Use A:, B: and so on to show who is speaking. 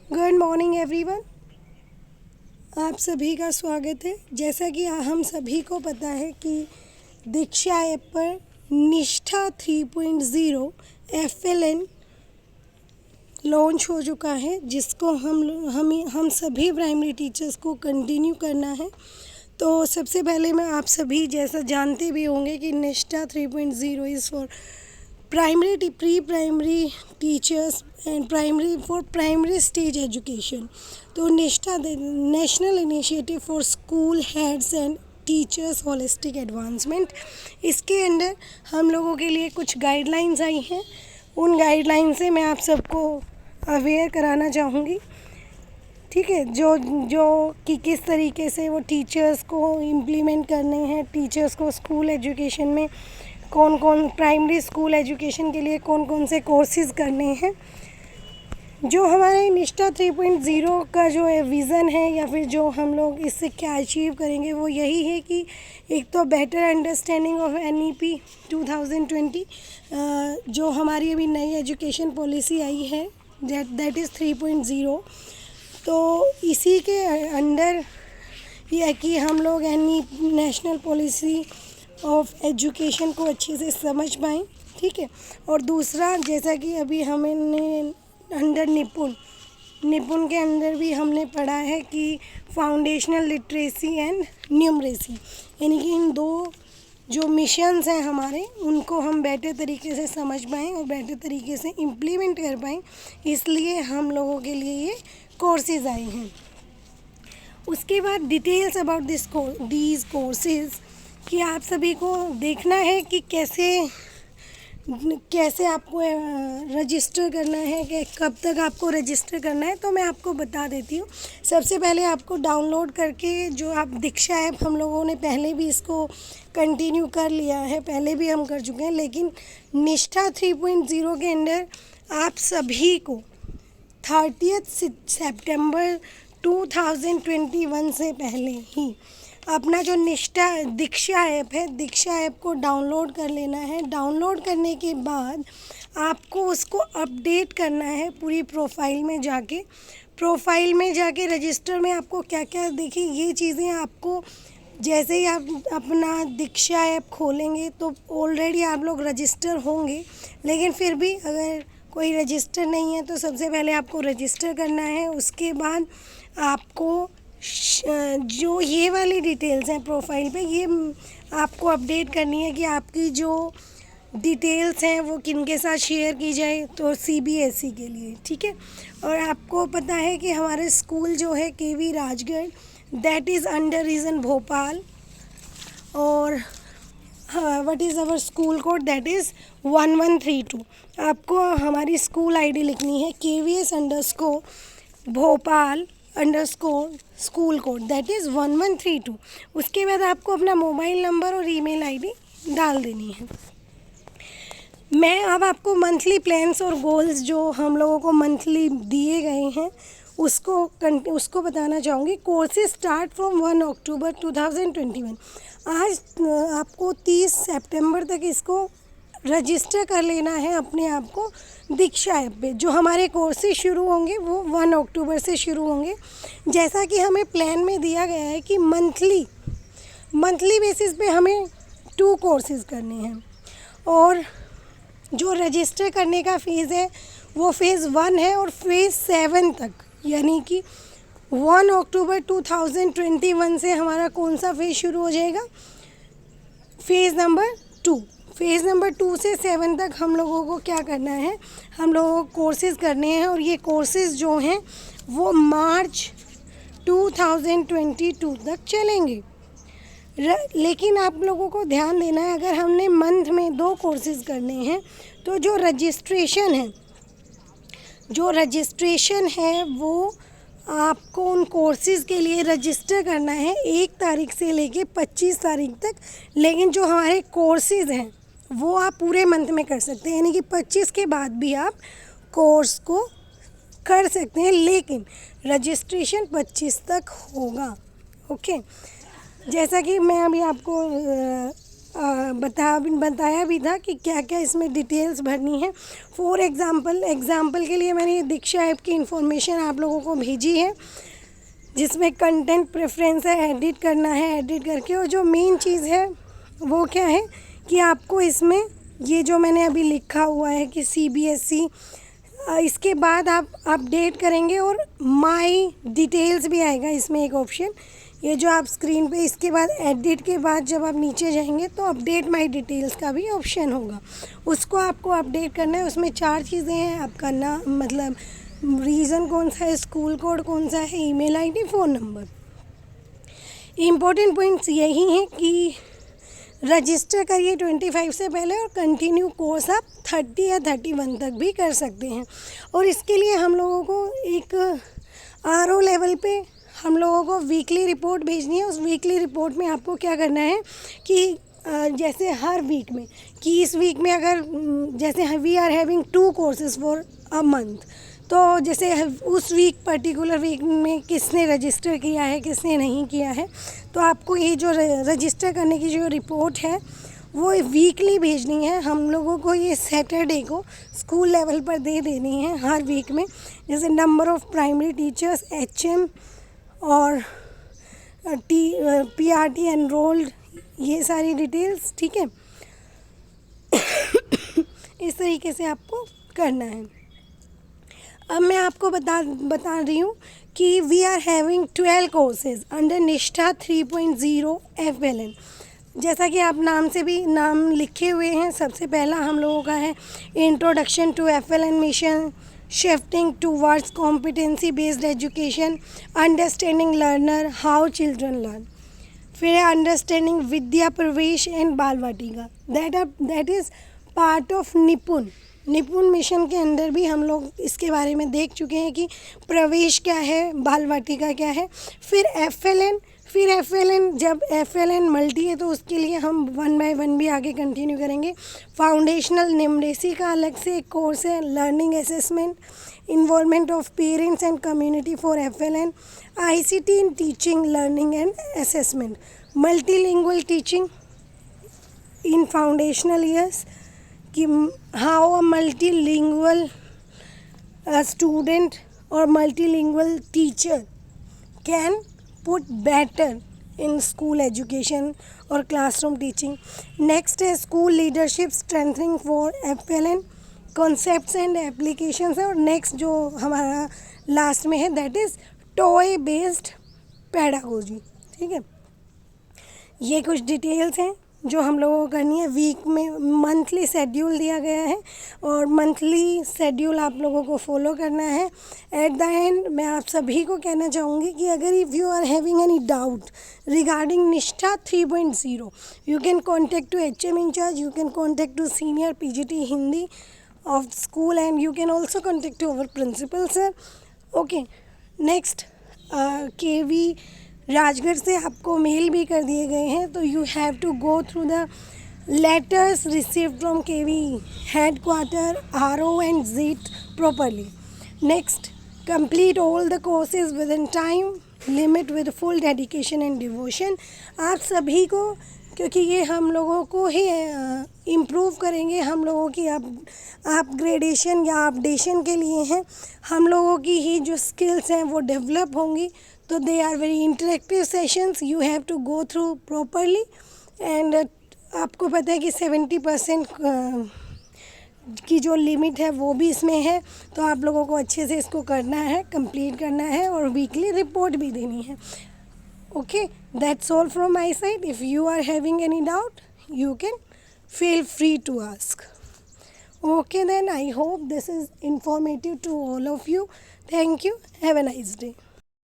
A: Good morning everyone. आप सभी का स्वागत है। जैसा कि हम सभी को पता है कि दीक्षा ऐप पर निष्ठा 3.0 FLN लॉन्च हो चुका है, जिसको हम सभी प्राइमरी टीचर्स को कंटिन्यू करना है। तो सबसे पहले मैं आप सभी जैसा जानते भी होंगे कि निष्ठा 3.0 is for primary pre primary teachers and primary for primary stage education. तो निष्ठा national initiative for school heads and teachers holistic advancement, इसके अंडर हम लोगों के लिए कुछ गाइडलाइंस आई हैं। उन गाइडलाइन से मैं आप सबको अवेयर कराना चाहूँगी, ठीक है, जो कि किस तरीके से वो टीचर्स को इम्प्लीमेंट करने हैं, टीचर्स को स्कूल एजुकेशन में कौन कौन प्राइमरी स्कूल एजुकेशन के लिए कौन कौन से कोर्सेज़ करने हैं। जो हमारे निष्ठा 3.0 का जो विज़न है या फिर जो हम लोग इससे क्या अचीव करेंगे वो यही है कि एक तो बेटर अंडरस्टैंडिंग ऑफ NEP 2020, जो हमारी अभी नई एजुकेशन पॉलिसी आई है दैट इज़ 3.0। तो इसी के अंडर ये कि हम लोग नेशनल पॉलिसी ऑफ एजुकेशन को अच्छे से समझ पाएँ, ठीक है। और दूसरा, जैसा कि अभी हमने अंडर निपुण के अंदर भी हमने पढ़ा है कि फाउंडेशनल लिटरेसी एंड न्यूमरेसी, यानी कि इन दो जो मिशंस हैं हमारे, उनको हम बेटर तरीके से समझ पाएँ और बेटर तरीके से इम्प्लीमेंट कर पाएँ, इसलिए हम लोगों के लिए ये कोर्सेज़ आए हैं। उसके बाद डिटेल्स अबाउट दीज कोर्सेज़ कि आप सभी को देखना है कि कैसे आपको रजिस्टर करना है, कि कब तक आपको रजिस्टर करना है। तो मैं आपको बता देती हूँ। सबसे पहले आपको डाउनलोड करके जो आप दीक्षा ऐप, हम लोगों ने पहले भी इसको कंटिन्यू कर लिया है, पहले भी हम कर चुके हैं, लेकिन निष्ठा 3.0 के अंदर आप सभी को 30 सितंबर 2021 से पहले ही अपना जो दीक्षा ऐप है, दीक्षा ऐप को डाउनलोड कर लेना है। डाउनलोड करने के बाद आपको उसको अपडेट करना है पूरी प्रोफाइल में जाके रजिस्टर में आपको क्या क्या, देखिए ये चीज़ें आपको जैसे ही आप अपना दीक्षा ऐप खोलेंगे तो ऑलरेडी आप लोग रजिस्टर होंगे, लेकिन फिर भी अगर कोई रजिस्टर नहीं है तो सबसे पहले आपको रजिस्टर करना है। उसके बाद आपको जो ये वाली डिटेल्स हैं प्रोफाइल पे, ये आपको अपडेट करनी है कि आपकी जो डिटेल्स हैं वो किनके साथ शेयर की जाए, तो CBSE के लिए, ठीक है। और आपको पता है कि हमारे स्कूल जो है KV Rajgarh, that is under region Bhopal, और what is our school code, that is 1132। आपको हमारी स्कूल ID लिखनी है KVS_भोपाल _स्कूल कोड, दैट इज़ 1132। उसके बाद आपको अपना मोबाइल नंबर और ईमेल ID डाल देनी है। मैं अब आपको मंथली प्लान्स और गोल्स जो हम लोगों को मंथली दिए गए हैं उसको बताना चाहूँगी। कोर्सेज स्टार्ट फ्रॉम 1 अक्टूबर 2021। आज आपको 30 सितंबर तक इसको रजिस्टर कर लेना है अपने आप को दीक्षा ऐप पे। जो हमारे कोर्सेज शुरू होंगे वो 1 अक्टूबर से शुरू होंगे। जैसा कि हमें प्लान में दिया गया है कि मंथली बेसिस पे हमें 2 कोर्सेज करने हैं, और जो रजिस्टर करने का फ़ेज़ है वो फ़ेज़ 1 है, और फ़ेज़ 7 तक, यानी कि 1 अक्टूबर 2021 से हमारा कौन सा फ़ेज़ शुरू हो जाएगा, फ़ेज़ नंबर 2। फ़ेज़ नंबर 2 से 7 तक हम लोगों को क्या करना है, हम लोगों को कोर्सेज़ करने हैं, और ये कोर्सेज़ जो हैं वो मार्च 2022 तक चलेंगे। लेकिन आप लोगों को ध्यान देना है, अगर हमने मंथ में 2 कोर्सेज़ करने हैं तो जो रजिस्ट्रेशन है वो आपको उन कोर्सेज़ के लिए रजिस्टर करना है 1 तारीख से लेके 25 तारीख तक। लेकिन जो हमारे कोर्सेज़ हैं वो आप पूरे मंथ में कर सकते हैं, यानी कि 25 के बाद भी आप कोर्स को कर सकते हैं, लेकिन रजिस्ट्रेशन 25 तक होगा, ओके। जैसा कि मैं अभी आपको बताया भी था कि क्या क्या इसमें डिटेल्स भरनी है। फॉर एग्ज़ाम्पल के लिए मैंने दीक्षा ऐप की इन्फॉर्मेशन आप लोगों को भेजी है, जिसमें कंटेंट प्रेफरेंस है, एडिट करना है, एडिट करके। और जो मेन चीज़ है वो क्या है कि आपको इसमें ये जो मैंने अभी लिखा हुआ है कि CBSE, इसके बाद आप अपडेट करेंगे और माई डिटेल्स भी आएगा इसमें एक ऑप्शन, ये जो आप स्क्रीन पे, इसके बाद एडिट के बाद जब आप नीचे जाएंगे तो अपडेट माई डिटेल्स का भी ऑप्शन होगा, उसको आपको अपडेट करना है। उसमें 4 चीज़ें हैं, आपका नाम, मतलब रीज़न कौन सा है, स्कूल कोड कौन सा है, email ID, phone number. Important points यही हैं कि रजिस्टर करिए 25 से पहले, और कंटिन्यू कोर्स आप 30 या 31 तक भी कर सकते हैं। और इसके लिए हम लोगों को एक RO लेवल पे हम लोगों को वीकली रिपोर्ट भेजनी है। उस वीकली रिपोर्ट में आपको क्या करना है कि जैसे हर वीक में, कि इस वीक में अगर जैसे we are having 2 courses for a month, तो जैसे उस वीक, पर्टिकुलर वीक में किसने रजिस्टर किया है, किसने नहीं किया है, तो आपको ये जो रजिस्टर करने की जो रिपोर्ट है वो वीकली भेजनी है। हम लोगों को ये सैटरडे को स्कूल लेवल पर दे देनी है हर वीक में, जैसे number of primary teachers, HM और PRT एनरोल्ड, ये सारी डिटेल्स, ठीक है। इस तरीके से आपको करना है। अब मैं आपको बता रही हूँ कि we are having 12 courses under Nishtha 3.0 FLN। जैसा कि आप नाम से भी नाम लिखे हुए हैं, सबसे पहला हम लोगों का है introduction to FLN mission, shifting towards competency based education, understanding learner, how children learn. फिर है understanding Vidya Pravesh and Bal Vatika, that is part of Nipun mission के अंदर भी हम लोग इसके बारे में देख चुके हैं कि प्रवेश क्या है, बाल वाटिका क्या है। फिर FLN, जब FLN मल्टी है तो उसके लिए हम 1 by 1 भी आगे कंटिन्यू करेंगे। फाउंडेशनल न्यूमरेसी का अलग से एक कोर्स है, learning assessment, involvement of parents and community for FLN, ICT in teaching, learning and assessment, multilingual teaching in foundational years, कि हाउ अ मल्टीलिंगुअल स्टूडेंट और multilingual teacher can put better in school education और classroom teaching. Next है school leadership strengthening for FLN, concepts and applications है। और next जो हमारा last में है that is toy based pedagogy, ठीक है। ये कुछ डिटेल्स हैं जो हम लोगों को करनी है। वीक में मंथली शेड्यूल दिया गया है और मंथली शेड्यूल आप लोगों को फॉलो करना है। एट द एंड मैं आप सभी को कहना चाहूँगी कि अगर if you are having any doubt regarding Nishtha 3.0, you can contact to HM incharge, you can contact to senior PGT Hindi of school, and you can also contact to our principal sir. Okay, next KV Rajgarh से आपको mail भी कर दिए गए हैं, तो you have to go through the letters received from KV headquarter, RO and ZIT properly. Next, complete all the courses within time limit with full dedication and devotion. आप सभी को, क्योंकि ये हम लोगों को ही इम्प्रूव करेंगे, हम लोगों की अपग्रेडेशन या अपडेशन के लिए हैं, हम लोगों की ही जो स्किल्स हैं वो डेवलप होंगी। तो they are very interactive sessions, you have to go through properly. And आपको पता है कि 70% की जो लिमिट है वो भी इसमें है, तो आप लोगों को अच्छे से इसको करना है, कंप्लीट करना है और वीकली रिपोर्ट भी देनी है। Okay, that's all from my side. If you are having any doubt you can feel free to ask. Okay then, I hope this is informative to all of you. Thank you. Have a nice day.